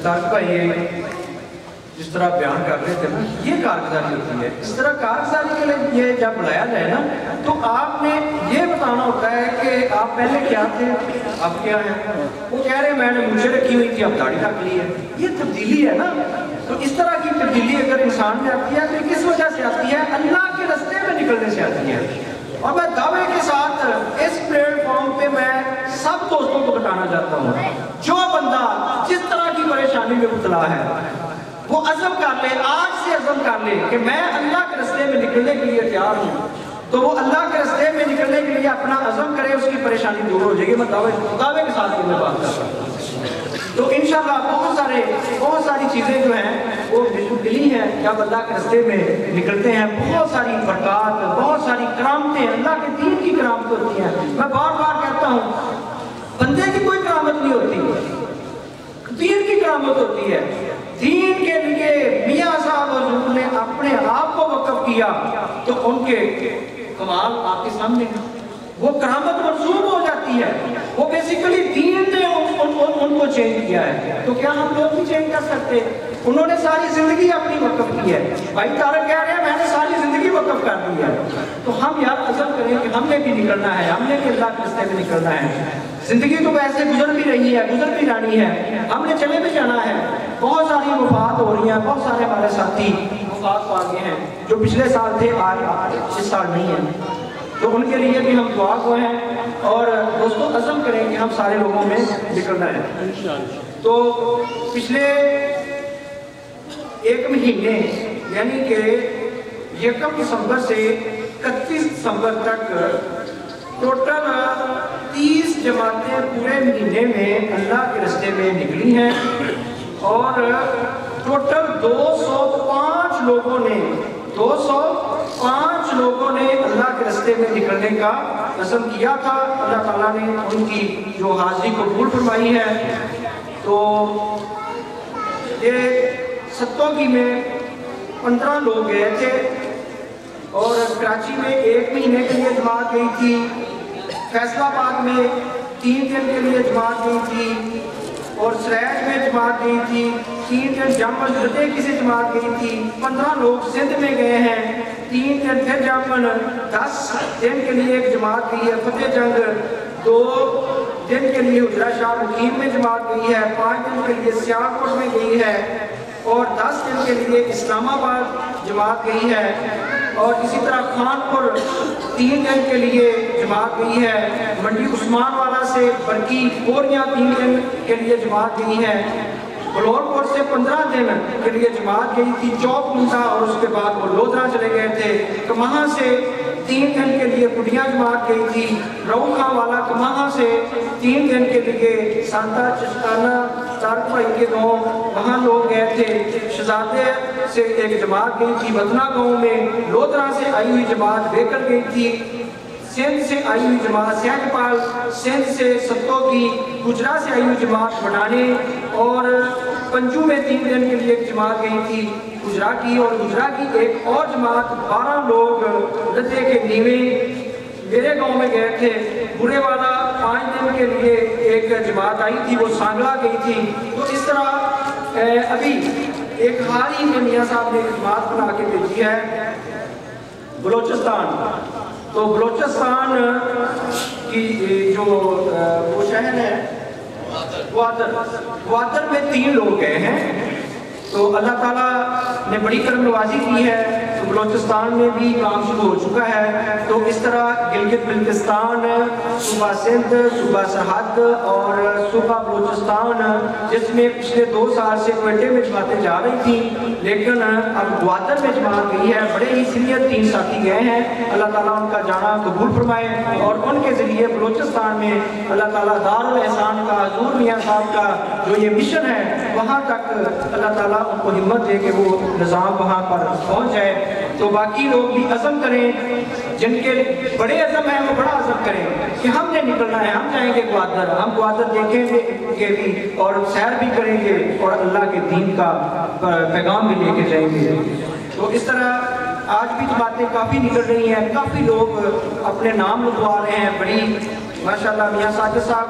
طارق بھائی جس طرح بیان کر رہے تھے نا، یہ کارگزاری ہوتی ہے. اس طرح کارگزاری کے لیے یہ جب بلایا جائے نا تو آپ نے یہ بتانا ہوتا ہے کہ آپ پہلے کیا تھے اب کیا ہیں. وہ کہہ رہے ہیں میں نے مجھے رکھی ہوئی تھی اب داڑھی رکھ لی ہے. یہ تبدیلی ہے نا. تو اس طرح کی تبدیلی اگر انسان میں آتی ہے تو کس وجہ سے آتی ہے؟ اللہ کے راستے میں نکلنے سے آتی ہے. اور میں دعوے کے ساتھ اس پلیٹ فارم پہ میں سب دوستوں کو بتانا چاہتا ہوں، جو بندہ جس طرح کی پریشانی میں مبتلا ہے وہ عزم کر لے، آج سے عزم کر لے کہ میں اللہ کے راستے میں نکلنے کے لیے تیار ہوں. تو وہ اللہ کے راستے میں نکلنے کے لیے اپنا عزم کرے، اس کی پریشانی دور ہو جائے گی. میں دعوے کے ساتھ میں بات کر رہا ہوں. تو انشاءاللہ بہت ساری چیزیں جو ہیں وہ دلی ہیں جب اللہ کے راستے میں نکلتے ہیں. بہت ساری برکات، بہت ساری کرامتیں، اللہ کے دین کی کرامت ہوتی ہیں. میں بار بار کہتا ہوں بندے کی کوئی کرامت نہیں ہوتی، دین کی کرامت ہوتی ہے. دین کے لیے میاں صاحب حضور نے اپنے آپ کو وقف کیا تو ان کے کمال آپ کے سامنے وہ کرامت منسوب ہو جاتی ہے. وہ بیسیکلی دین نے ان کو چینج کیا ہے. تو کیا ہم لوگ بھی چینج کر سکتے؟ انہوں نے ساری زندگی اپنی وقف کی ہے. بھائی طارق کہہ رہے ہیں میں نے ساری زندگی وقف کر دی ہے. تو ہم یاد عزم کریں کہ ہم نے بھی نکلنا ہے، ہم نے بھی اللہ کے راستے میں نکلنا ہے. زندگی تو ویسے گزر بھی رہی ہے، گزر بھی جانی ہے، ہم نے چلے بھی جانا ہے. بہت ساری وفات ہو رہی ہیں، بہت سارے ہمارے ساتھی وفات پا گئے ہیں جو پچھلے سال تھے آج اس سال نہیں ہیں. تو ان کے لیے بھی ہم دعا کو ہیں اور دوستوں عزم کریں کہ ہم سارے لوگوں میں نکلنا ہے. تو پچھلے ایک مہینے یعنی کہ 1 دسمبر سے 31 دسمبر تک ٹوٹل 30 جماعتیں پورے مہینے میں اللہ کے راستے میں نکلی ہیں اور ٹوٹل 205 لوگوں نے اللہ کے راستے میں نکلنے کا عزم کیا تھا. اللہ تعالیٰ نے ان کی جو حاضری کو قبول فرمائی ہے. تو یہ ستوگی میں 15 لوگ گئے تھے اور کراچی میں 1 مہینے کے لیے جماعت گئی تھی. فیصل آباد میں 3 دن کے لیے جماعت گئی تھی اور سریج میں جماعت گئی تھی. 3 دن جامن جدے کی سے جماعت گئی تھی. 15 لوگ سندھ میں گئے ہیں. 3 دن پھر جامن. 10 دن کے لیے ایک جماعت گئی ہے فتح جنگ. 2 دن کے لیے حجرہ شاہ مقیم میں جماعت گئی ہے. 5 دن کے لیے سیالکوٹ میں گئی ہے اور 10 دن کے لیے اسلام آباد جماعت گئی ہے. اور اسی طرح خانپور 3 دن کے لیے جماعت گئی ہے. منڈی عثمان والا سے برکی بوریاں 3 دن کے لیے جماعت گئی ہے. بلور پور سے 15 دن کے لیے جماعت گئی تھی. چوک منڈا اور اس کے بعد وہ لودھرا چلے گئے تھے. کماہاں سے 3 دن کے لیے کڑیاں جماعت گئی تھی. رہو خان والا کماہاں سے 3 دن کے لیے سانتا چشتانہ طارق بھائی کے گاؤں وہاں لوگ گئے تھے. شہزادے سے ایک جماعت گئی تھی بدنا گاؤں میں. لودھرا سے آئی ہوئی جماعت بیکر گئی تھی. سندھ سے آئی ہوئی جماعت سینٹ پال. سندھ سے ستوگی. گجرا سے آئی ہوئی جماعت بڑھانے اور پنجو میں 3 دن کے لیے ایک جماعت گئی تھی گجرا کی. اور گجرا کی ایک اور جماعت 12 لوگ ردے کے نیوے میرے گاؤں میں گئے تھے. برے والا 5 دن کے لیے ایک جماعت آئی تھی وہ سانگلا گئی تھی. تو اس طرح ابھی ایک حال ہی میں میاں صاحب نے ایک جماعت بنا کے بھیجی ہے بلوچستان. تو بلوچستان کی جو وہ شہر ہے گوادر میں 3 لوگ گئے ہیں. تو اللہ تعالیٰ نے بڑی کرم نوازی کی ہے. تو بلوچستان میں بھی کام شروع ہو چکا ہے. تو اس طرح گلگت بلتستان، صوبہ سندھ، صوبہ سرحد اور صوبہ بلوچستان جس میں پچھلے 2 سال سے کوئٹے میں جماعتیں جا رہی تھیں لیکن اب گوادر میں جماعت گئی ہے. بڑے ہی سینئر 3 ساتھی گئے ہیں. اللہ تعالیٰ ان کا جانا قبول فرمائے اور ان کے ذریعے بلوچستان میں اللہ تعالیٰ دار الاحسان کا حضور میاں صاحب کا جو یہ مشن ہے وہاں تک اللہ تعالیٰ ان کو ہمت دے کہ وہ نظام وہاں پر پہنچ جائے. تو باقی لوگ بھی عزم کریں، جن کے بڑے عزم ہیں وہ بڑا عزم کریں کہ ہم نے نکلنا ہے. ہم جائیں گے گوادر، ہم گوادر دیکھیں گے بھی اور سیر بھی کریں گے اور اللہ کے دین کا پیغام بھی لے کے جائیں گے. تو اس طرح آج بھی جماعتیں کافی نکل رہی ہیں. کافی لوگ اپنے نام لکھوا رہے ہیں. بڑی ماشاءاللہ میاں ساجد صاحب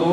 2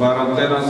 12-13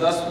10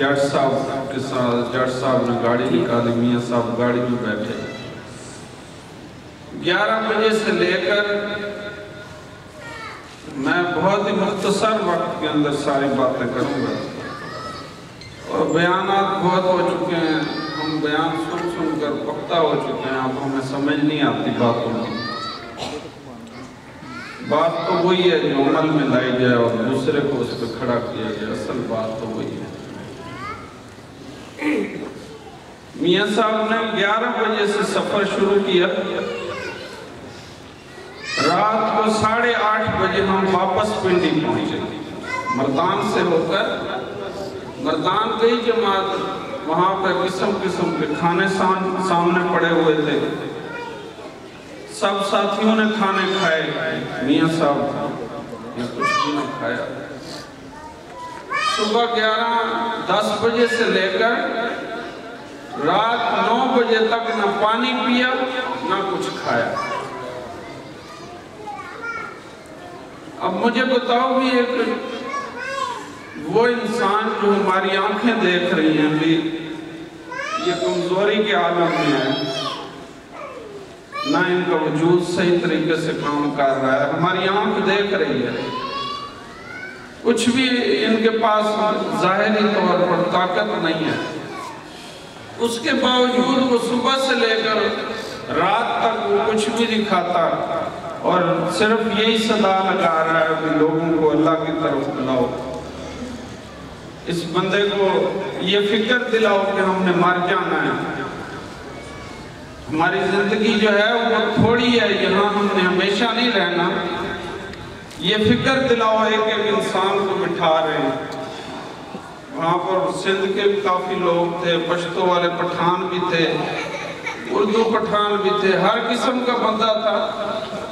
جٹ صاحب کے ساتھ جٹ صاحب نے گاڑی نکالی، میاں صاحب گاڑی میں بیٹھے، 11 بجے سے لے کر میں بہت ہی مختصر وقت کے اندر ساری باتیں کروں گا، اور بیانات بہت ہو چکے ہیں، ہم بیان سن کر پختہ ہو چکے ہیں، اب ہمیں سمجھ نہیں آتی باتوں کی۔ بات تو وہی ہے جو عمل میں لائی جائے اور دوسرے کو اس پہ کھڑا کیا جائے، اصل بات تو وہی ہے۔ میاں صاحب نے 11 بجے سے سفر شروع کیا، رات کو 8:30 بجے ہم واپس پنڈی پہنچے، مردان سے ہو کر مردان گئی جماعت، وہاں پہ قسم قسم کے کھانے سامنے پڑے ہوئے تھے، سب ساتھیوں نے کھانے کھائے، میاں صاحب نے کچھ بھی نہ کھایا۔ صبح 10 بجے سے لے کر رات 9 بجے تک نہ پانی پیا نہ کچھ کھایا۔ اب مجھے بتاؤ بھی ایک وہ انسان جو ہماری آنکھیں دیکھ رہی ہیں بھی یہ کمزوری کے عالم میں ہے، نہ ان کا وجود صحیح طریقے سے کام کر رہا ہے، ہماری آنکھ دیکھ رہی ہے، کچھ بھی ان کے پاس ظاہری طور پر طاقت نہیں ہے، اس کے باوجود وہ صبح سے لے کر رات تک وہ کچھ بھی نہیں کھاتا اور صرف یہی صدا لگا رہا ہے کہ لوگوں کو اللہ کی طرف بلاؤ، اس بندے کو یہ فکر دلاؤ کہ ہم نے مر جانا ہے، ہماری زندگی جو ہے وہ تھوڑی ہے، یہاں ہم نے ہمیشہ نہیں رہنا، یہ فکر دلاؤ ایک ایک انسان کو بٹھا رہے ہیں۔ وہاں پر سندھ کے بھی کافی لوگ تھے، پشتو والے پٹھان بھی تھے، اردو پٹھان بھی تھے، ہر قسم کا بندہ تھا،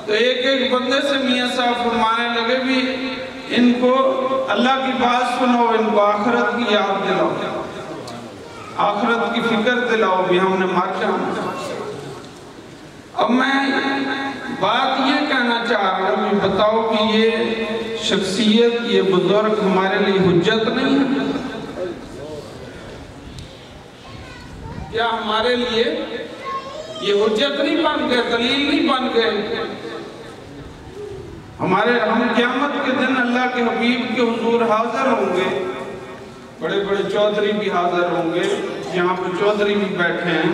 تو ایک ایک بندے سے میاں صاحب فرمانے لگے بھی ان کو اللہ کی بات سنو، ان کو آخرت کی یاد دلاؤ، آخرت کی فکر دلاؤ بھی ہم نے مر جانا۔ اب میں بات یہ کہنا چاہ رہا ہوں کہ بتاؤ کہ یہ شخصیت، یہ بزرگ ہمارے لیے حجت نہیں ہے؟ کیا ہمارے لیے یہ حجت نہیں بن گئے، دلیل نہیں بن گئے؟ ہم قیامت کے دن اللہ کے حبیب کے حضور حاضر ہوں گے، بڑے بڑے چودھری بھی حاضر ہوں گے، یہاں پہ چودھری بھی بیٹھے ہیں،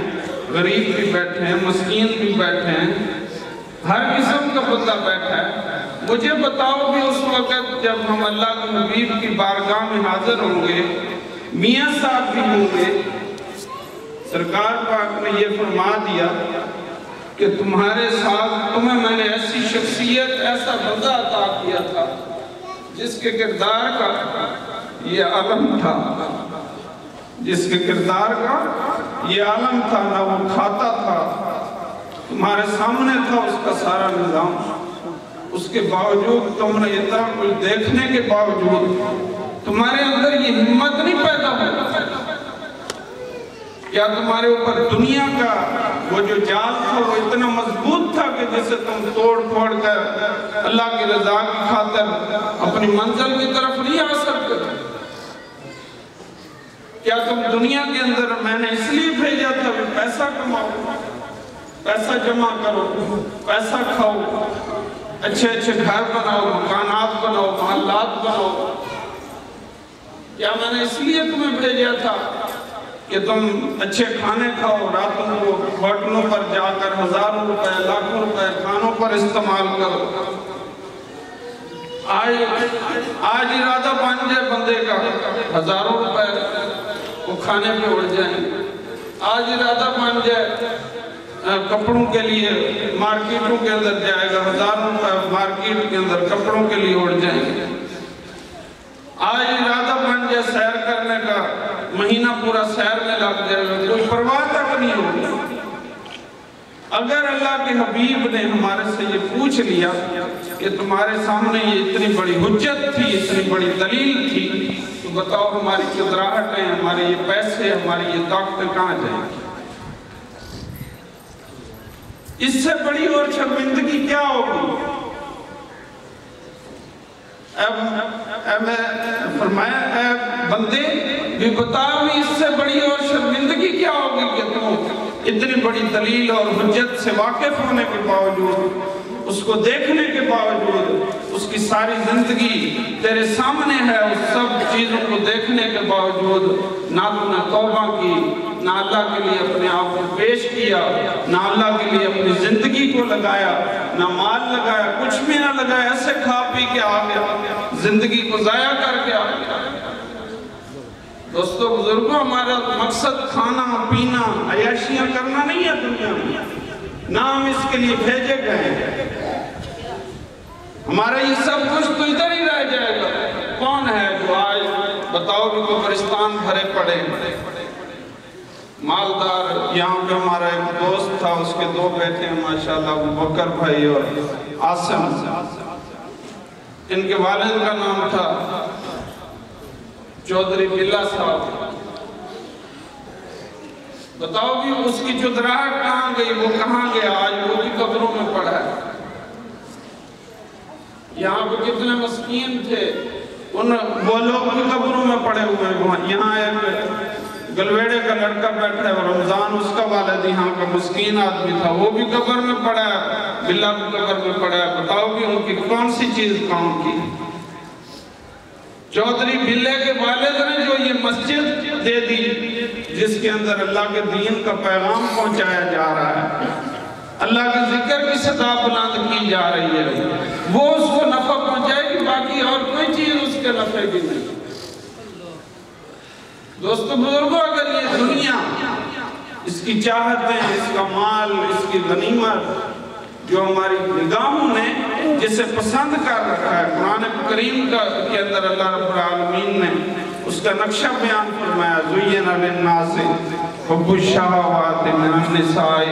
غریب بھی بیٹھے ہیں، مسکین بھی بیٹھے ہیں، ہر قسم کا بندہ بیٹھا ہے۔ مجھے بتاؤ بھی اس وقت جب ہم اللہ کے حبیب کی بارگاہ میں حاضر ہوں گے، میاں صاحب بھی ہوں گے، سرکار پاک نے یہ فرما دیا کہ تمہارے ساتھ تمہیں میں نے ایسی شخصیت، ایسا بندہ عطا کیا تھا جس کے کردار کا یہ عالم تھا، جس کے کردار کا یہ عالم تھا، نہ وہ کھاتا تھا، تمہارے سامنے تھا اس کا سارا نظام، اس کے باوجود تم نے اتنا کچھ دیکھنے کے باوجود تمہارے اندر یہ ہمت نہیں پیدا ہوئی؟ کیا تمہارے اوپر دنیا کا وہ جو جال تھا وہ اتنا مضبوط تھا کہ جسے تم توڑ پھوڑ کر اللہ کی رضا کی خاطر اپنی منزل کی طرف نہیں آ سکتے؟ کیا تم دنیا کے اندر میں نے اس لیے بھیجا تھا کہ پیسہ کماؤ، پیسہ جمع کرو، پیسہ کھاؤ، اچھے اچھے گھر بناؤ، مکانات بناؤ، محلات بناؤ؟ کیا میں نے اس لیے تمہیں بھیجا تھا کہ تم اچھے کھانے کھاؤ، راتوں کو ہوٹلوں پر جا کر ہزاروں روپے، لاکھوں روپے کھانوں پر استعمال کرو؟ آج ارادہ بن جائے بندے کا ہزاروں روپے وہ کھانے پہ اڑ جائیں، آج ارادہ بن جائے کپڑوں کے لیے مارکیٹوں کے اندر جائے گا، ہزاروں روپے مارکیٹ کے اندر کپڑوں کے لیے اڑ جائیں گے، آج ارادہ بن جائے سیر کرنے کا، مہینہ پورا سیر میں لگ جائے گا، کوئی پرواہ تک نہیں ہوگی۔ اگر اللہ کے حبیب نے ہمارے سے یہ پوچھ لیا کہ تمہارے سامنے یہ اتنی بڑی حجت تھی، اتنی بڑی دلیل تھی، تو بتاؤ ہماری قدراہٹیں، ہمارے یہ پیسے، ہماری یہ طاقتیں کہاں جائیں گی؟ اس سے بڑی اور شرمندگی کیا ہوگی؟ میں فرمایا اے بندے بھی بتاؤ اس سے بڑی اور شرمندگی کیا ہوگی کہ تم اتنی بڑی دلیل اور حجت سے واقف ہونے کے باوجود، اس کو دیکھنے کے باوجود، اس کی ساری زندگی تیرے سامنے ہے، اس سب چیزوں کو دیکھنے کے باوجود نہ تو نے توبہ کی، نہ اللہ کے لیے اپنے آپ کو پیش کیا، نہ اللہ کے لیے اپنی زندگی کو لگایا، نہ مال لگایا، کچھ بھی نہ لگایا، ایسے کھا پی کے آ گیا، زندگی کو ضائع کر کے آ گیا۔ دوستو بزرگوں، ہمارا مقصد کھانا پینا عیاشیاں کرنا نہیں ہے دنیا میں، نہ ہم اس کے لیے بھیجے گئے ہیں۔ ہمارا یہ سب کچھ تو ادھر ہی رہ جائے گا۔ کون ہے جو آج بتاؤ بھی قبرستان بھرے پڑے؟ مالدار، یہاں پہ ہمارا ایک دوست تھا، اس کے 2 بیٹے ہیں ماشاءاللہ، ابو بکر بھائی اور عاصم، ان کے والد کا نام تھا چودھری بلّہ صاحب۔ بتاؤ بھی اس کی چودراہٹ کہاں گئی، وہ کہاں گیا؟ آج وہ بھی قبروں میں پڑا ہے۔ یہاں پہ کتنے مسکین تھے، وہ لوگ بھی قبروں میں پڑے ہوئے ہیں۔ یہاں ایک گلویڑے کا لڑکا بیٹھا ہے، اور رمضان اس کا والد یہاں کا مسکین آدمی تھا، وہ بھی قبر میں پڑا ہے، بلّہ بھی قبر میں پڑا ہے۔ بتاؤ بھی ان کی کون سی چیز کام کی؟ چودھری بلّے کے والد نے جو یہ مسجد دے دی، جس کے اندر اللہ کے دین کا پیغام پہنچایا جا رہا ہے، اللہ کے ذکر کی صدا بلند کی جا رہی ہے، وہ اس کو نفع پہنچائے گی، باقی اور کوئی چیز اس کے نفع کی نہیں۔ دوستو بزرگوں، اگر یہ دنیا، اس کی چاہتیں، اس کا مال، اس کی غنیمت، جو ہماری نگاہوں نے جسے پسند کر رکھا ہے، قرآن کریم کے اندر اللہ رب العالمین نے اس کا نقشہ بیان فرمایا، زُيِّنَ لِلنَّاسِ حُبُّ الشَّهَوَاتِ مِنَ النِّسَاءِ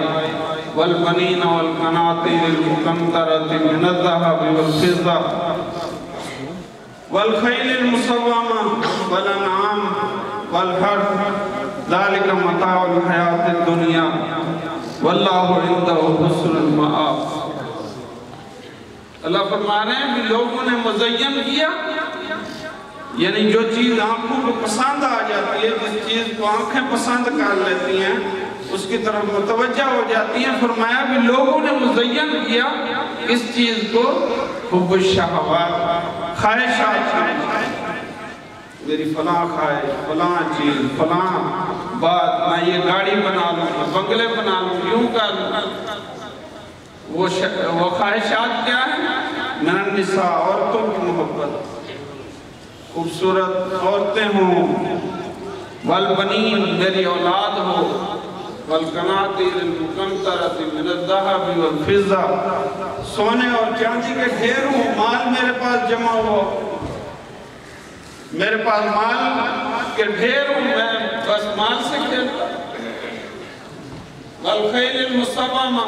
وَالْبَنِينَ وَالْقَنَاطِيرِ الْمُقَنطَرَةِ مِنَ الذَّهَبِ وَالْفِضَّةِ وَالْخَيْلِ الْمُسَوَّمَةِ وَالْأَنْعَامِ وَالْحَرْثِ ذَلِكَ مَتَاعُ الْحَيَاةِ الدُّنْيَا واللہ عندہ حسن المآب۔ اللہ فرما رہے ہیں کہ لوگوں نے مزین کیا، یعنی جو چیز آنکھوں کو پسند آ جاتی ہے، جس چیز کو آنکھیں پسند کر لیتی ہیں، اس کی طرف متوجہ ہو جاتی ہیں۔ فرمایا بھی لوگوں نے مزین کیا اس چیز کو، حب الشہوات، خواہشات، میری فلاں خواہش، فلاں چیز، فلاں بات، میں یہ گاڑی بنا لوں، بنگلے بنا لوں، یوں کر لوں۔ وہ خواہشات کیا ہیں؟ من النساء، عورتوں کی محبت، خوبصورت عورتیں ہوں، والبنین، میری اولاد ہو، والقناطیر المقنطرۃ من الذہب والفضہ، سونے اور چاندی کے ڈھیر ہوں، مال میرے پاس جمع ہو، میرے پاس مال کے ڈھیر ہوں، میں بس مال سے کھیلتا۔ والخیل المسومہ،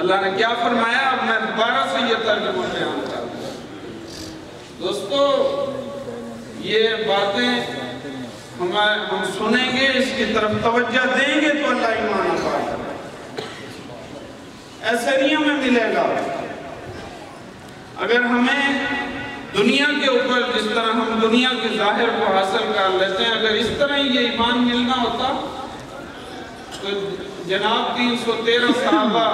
اللہ نے کیا فرمایا؟ اب میں دوبارہ سے یہ ترجمہ بیان کرتا ہوں۔ دوستو، یہ باتیں ہم سنیں گے، اس کی طرف توجہ دیں گے تو اللہ ایمان عطا کرے، ایسے نہیں ہمیں ملے گا۔ اگر ہمیں دنیا کے اوپر جس طرح ہم دنیا کے ظاہر کو حاصل کر لیتے ہیں، اگر اس طرح یہ ایمان ملنا ہوتا تو جناب 313 صحابہ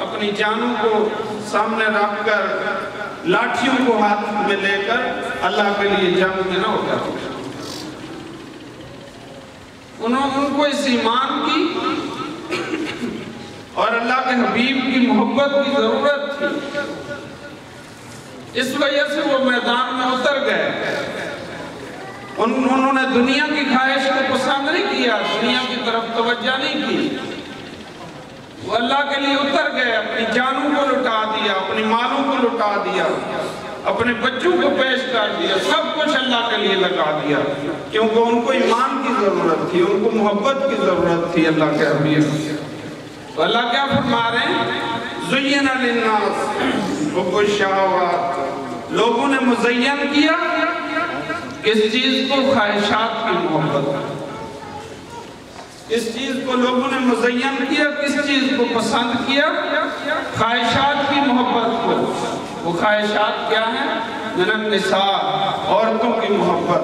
اپنی جانوں کو سامنے رکھ کر، لاٹھیوں کو ہاتھ میں لے کر اللہ کے لیے جنگ میں نہ ہوتا۔ ان کو اس ایمان کی اور اللہ کے حبیب کی محبت کی ضرورت تھی، اس وجہ سے وہ میدان میں اتر گئے۔ انہوں نے دنیا کی خواہش کو پسند نہیں کیا، دنیا کی طرف توجہ نہیں کی، وہ اللہ کے لیے اتر گئے، اپنی جانوں کو لٹا دیا، اپنی مالوں کو لٹا دیا، اپنے بچوں کو پیش کر دیا، سب کچھ اللہ کے لیے لگا دیا، کیونکہ ان کو ایمان کی ضرورت تھی، ان کو محبت کی ضرورت تھی اللہ کے حبیب۔ تو اللہ کیا فرما رہے ہیں؟ زُيِّنَ لِلنَّاسِ حُبُّ الشَّهَوَاتِ، لوگوں نے مزین کیا اس چیز کو، خواہشات کی محبت، اس چیز کو لوگوں نے مزین کیا، کس چیز کو پسند کیا؟ خواہشات کی محبت کو۔ وہ خواہشات کیا ہیں؟ من النساء، عورتوں کی محبت،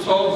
100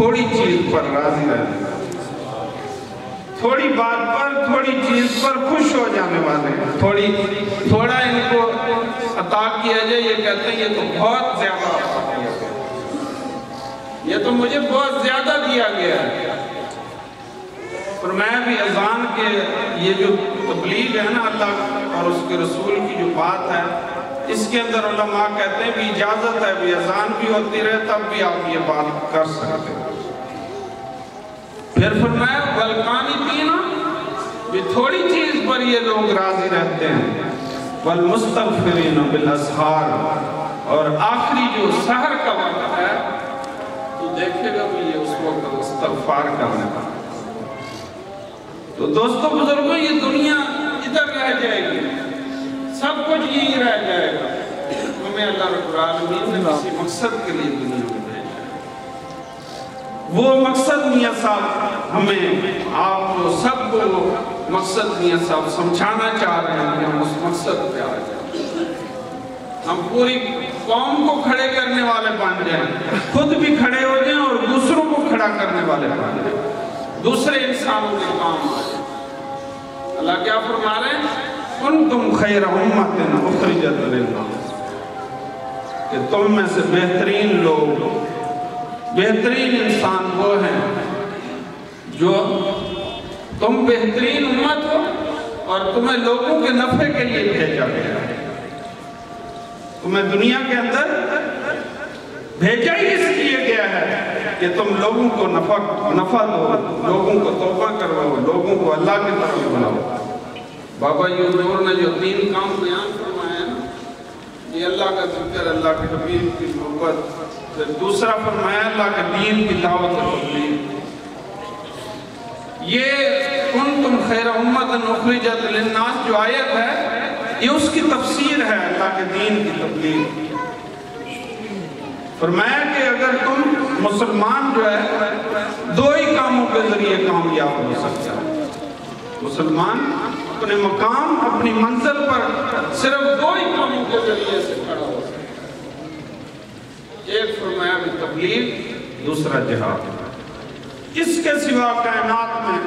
تھوڑی چیز پر راضی رہنے والے، تھوڑی بات پر، تھوڑی چیز پر خوش ہو جانے والے، تھوڑا ان کو عطا کیا جائے یہ کہتے ہیں یہ تو بہت زیادہ عطا کیا گیا، یہ تو مجھے بہت زیادہ دیا گیا ہے۔ اور میں بھی اذان کے یہ جو تبلیغ ہے نا اللہ اور اس کے رسول کی جو بات ہے، اس کے اندر علماء کہتے ہیں بھی اجازت ہے بھی اذان بھی ہوتی رہے تب بھی آپ یہ بات کر سکتے ہیں۔ پھر فرمایا والقانتین، بھی تھوڑی چیز پر یہ لوگ راضی رہتے ہیں، والمستغفرین بالاسحار، اور آخری جو سحر کا وقت ہے تو دیکھے گا بھی یہ اس وقت استغفار کرنے کا۔ تو دوستو بزرگوں یہ دنیا ادھر رہ جائے گی، سب کچھ یہی رہ جائے گا، ہمیں اللہ رب العالمین نے کسی مقصد کے لیے دنیا میں بھیجا ہے۔ وہ مقصد میاں صاحب ہمیں آپ کو سب کو مقصد میاں صاحب سمجھانا چاہ رہے ہیں کہ ہم اس مقصد پہ آ جائیں، ہم پوری قوم کو کھڑے کرنے والے بن جائیں، خود بھی کھڑے ہو جائیں اور دوسروں کو کھڑا کرنے والے بن جائیں، دوسرے انسانوں کے کام آئے۔ اللہ کیا فرما رہے ہیں؟ کنتم خیر امت اخرجت للناس، کہ تم میں سے بہترین لوگ، بہترین انسان وہ ہیں جو تم بہترین امت ہو اور تمہیں لوگوں کے نفع کے لیے بھیجا گیا ہے، تمہیں دنیا کے اندر بھیجا ہی اس لیے گیا ہے کہ تم لوگوں کو نفع دو، لوگوں کو توبہ کرواؤ، لوگوں کو اللہ کی طرف بلاؤ۔ بابا یونور نے جو 3 کام بیان فرمایا ہے، یہ اللہ کا ذکر، اللہ کے حبیب کی محبت، پھر دوسرا فرمایا اللہ کے دین کی دعوت و تبلیغ۔ یہ کنتم خیر امت اخرجت للناس جو آیت ہے یہ اس کی تفسیر ہے اللہ کے دین کی تبلیغ۔ فرمایا کہ اگر تم مسلمان جو ہے 2 ہی کاموں کے ذریعے کامیاب ہو سکتا ہے، مسلمان اپنے مقام، اپنی منزل پر صرف 2 ہی کاموں کے ذریعے سے کھڑا ہو سکتا ہے، ایک فرمایا بھی تبلیغ، دوسرا جہاد۔ اس کے سوا کائنات میں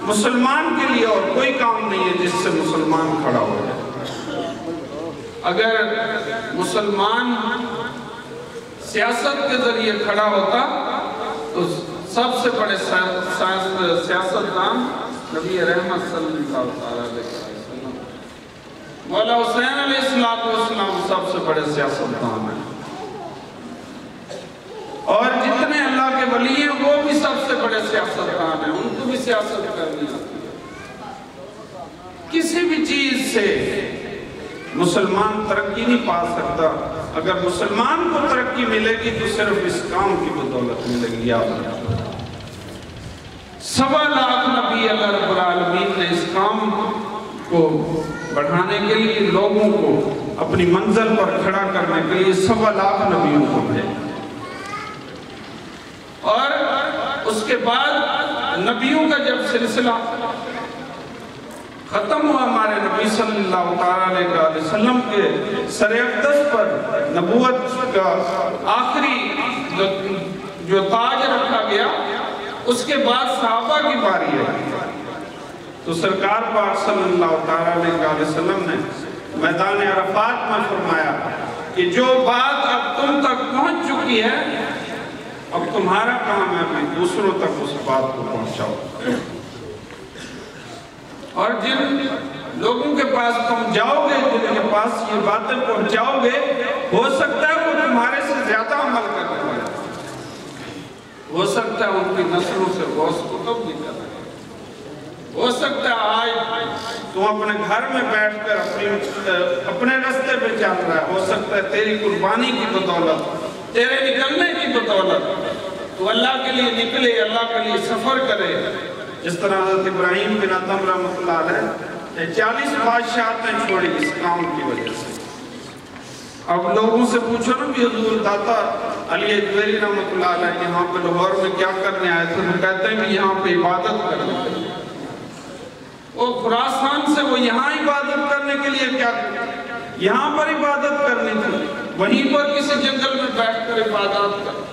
مسلمان کے لیے اور کوئی کام نہیں ہے جس سے مسلمان کھڑا ہو جائے۔ اگر مسلمان سیاست کے ذریعے کھڑا ہوتا تو سب سے بڑے سیاستدان نبی رحمت صلی اللہ علیہ وسلم، مولا حسین علیہ السلام سب سے بڑے سیاستدان ہیں، اور جتنے اللہ کے ولی ہیں وہ بھی سب سے بڑے سیاستدان ہیں، ان کو بھی سیاست کرنی آتی ہے۔ کسی بھی چیز سے مسلمان ترقی نہیں پا سکتا، اگر مسلمان کو ترقی ملے گی تو صرف اس کام کی بدولت ملے گی۔ یاد رکھیں 1.25 لاکھ نبی اللہ رب العالمین نے اس کام کو بڑھانے کے لیے، لوگوں کو اپنی منزل پر کھڑا کرنے کے لیے 1.25 لاکھ نبیوں کو بھیجا، اور اس کے بعد نبیوں کا جب سلسلہ ختم ہوا، ہمارے نبی صلی اللہ علیہ وسلم کے سر اقدس پر نبوت کا آخری جو تاج رکھا گیا، اس کے بعد صحابہ کی باری ہے، تو سرکار پاک صلی اللہ علیہ وسلم نے میدان عرفات میں فرمایا کہ جو بات اب تم تک پہنچ چکی ہے، اب تمہارا کام ہے کہ دوسروں تک اس بات کو پہنچاؤ، اور جن لوگوں کے پاس تم جاؤ گے، جن کے پاس یہ باتیں پہنچاؤ گے، ہو سکتا ہے وہ تمہارے سے زیادہ عمل کرنے والے، ہو سکتا ہے ان کی نسلوں سے غوث قطب بھی کر رہے ہیں، ہو سکتا ہے آج تم اپنے گھر میں بیٹھ کر اپنے رستے پہ چل رہا ہے، ہو سکتا ہے تیری قربانی کی بدولت، تیرے نکلنے کی بدولت تو اللہ کے لیے نکلے، اللہ کے لیے سفر کرے، جس طرح حضرت ابراہیم بن ادم رحمۃ اللہ علیہ 40 بادشاہتیں چھوڑی اس کام کی وجہ سے۔ اب لوگوں سے پوچھو نا بھی حضور داتا علی اجویری رحمۃ اللہ علیہ یہاں پہ لاہور میں کیا کرنے آئے تھے، وہ کہتے ہیں کہ یہاں پہ عبادت کرنے کے لیے، وہ خراسان سے وہ یہاں عبادت کرنے کے لیے کیا یہاں پر عبادت کرنی تھی، وہیں پر کسی جنگل میں بیٹھ کر عبادت کر،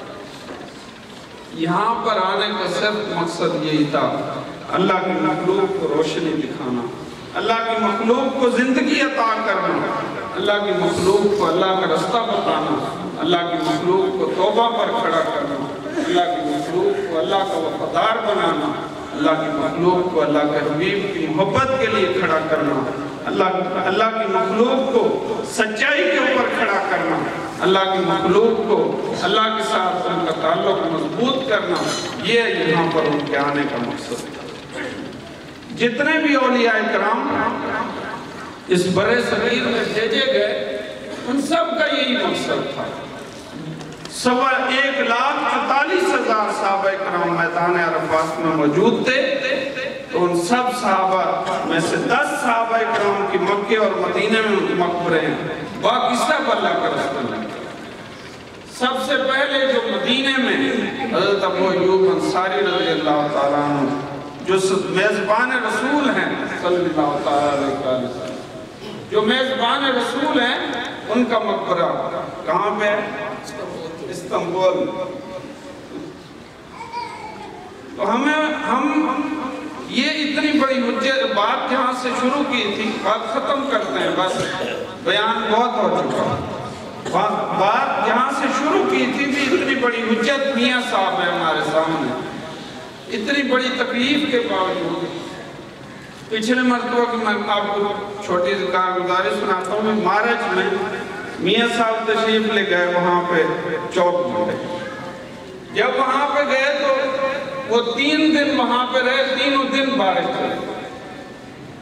یہاں پر آنے کا صرف مقصد یہی تھا، اللہ کی مخلوق کو روشنی دکھانا، اللہ کی مخلوق کو زندگی عطا کرنا، اللہ کی مخلوق کو اللہ کا رستہ بتانا، اللہ کی مخلوق کو توبہ پر کھڑا کرنا، اللہ کی مخلوق کو اللہ کا وفادار بنانا، اللہ کی مخلوق کو اللہ کے حبیب کی محبت کے لیے کھڑا کرنا، اللہ کی مخلوق کو سچائی کے اوپر کھڑا کرنا، اللہ کی مخلوق کو اللہ کے ساتھ ان کا تعلق مضبوط کرنا، یہ یہاں پر ان کے آنے کا مقصد تھا۔ جتنے بھی اولیاء کرام اس برے صغیر میں بھیجے گئے، ان سب کا یہی مقصد تھا۔ 1,44,000 صحابہ کرام میدان عرفات میں موجود تھے، تو ان سب صحابہ میں سے 10 صحابہ کرام کی مکے اور مدینے میں مقبرے ہیں، باقی سب اللہ کا رسول ہیں۔ سب سے پہلے جو مدینے میں حضرت ابو ایوب انصاری رضی اللہ تعالیٰ عنہ، جو میزبان رسول ہیں صلی اللہ تعالیٰ علیہ وسلم، جو میزبان رسول ہیں، ان کا مقبرہ کہاں پہ؟ استنبول۔ تو ہم یہ اتنی بڑی بات جہاں سے شروع کی تھی، بات ختم کرتے ہیں، بس بیان بہت ہو چکا۔ بات جہاں سے شروع کی تھی بھی اتنی بڑی حجت میاں صاحب ہے ہمارے سامنے، اتنی بڑی تکلیف کے باوجود۔ پچھلے مرتبہ کی میں آپ کو چھوٹی سی کارگزاری سناتا ہوں، میں مارچ میں میاں صاحب تشریف لے گئے وہاں پہ چوک منڈے۔ جب وہاں پہ گئے تو وہ 3 دن وہاں پہ رہے، تینوں دن بارش ہوئی۔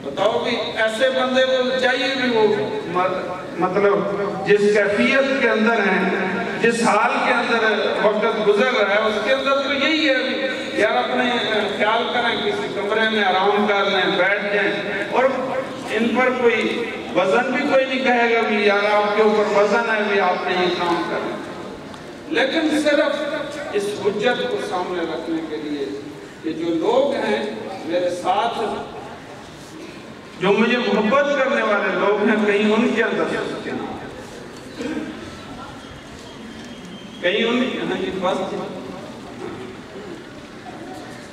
بتاؤ بھی ایسے بندے کو چاہیے بھی وہ مطلب جس کیفیت کے اندر ہیں، جس حال کے اندر وقت گزر رہا ہے، اس کے اندر تو یہی ہے یار اپنے خیال کریں، کسی کمرے میں آرام کر لیں، بیٹھ جائیں، اور ان پر کوئی وزن بھی کوئی نہیں کہے گا بھی یار آپ کے اوپر وزن ہے بھی آپ نے یہ کام کریں۔ لیکن صرف اس حجت کو سامنے رکھنے کے لیے کہ جو لوگ ہیں میرے ساتھ، جو مجھے محبت کرنے والے لوگ ہیں، کہیں ان کے اندر سکتے ہیں، کہیں ان کے اندر یہ بس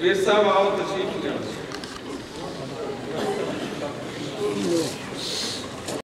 یہ سب آؤ تشریف لے۔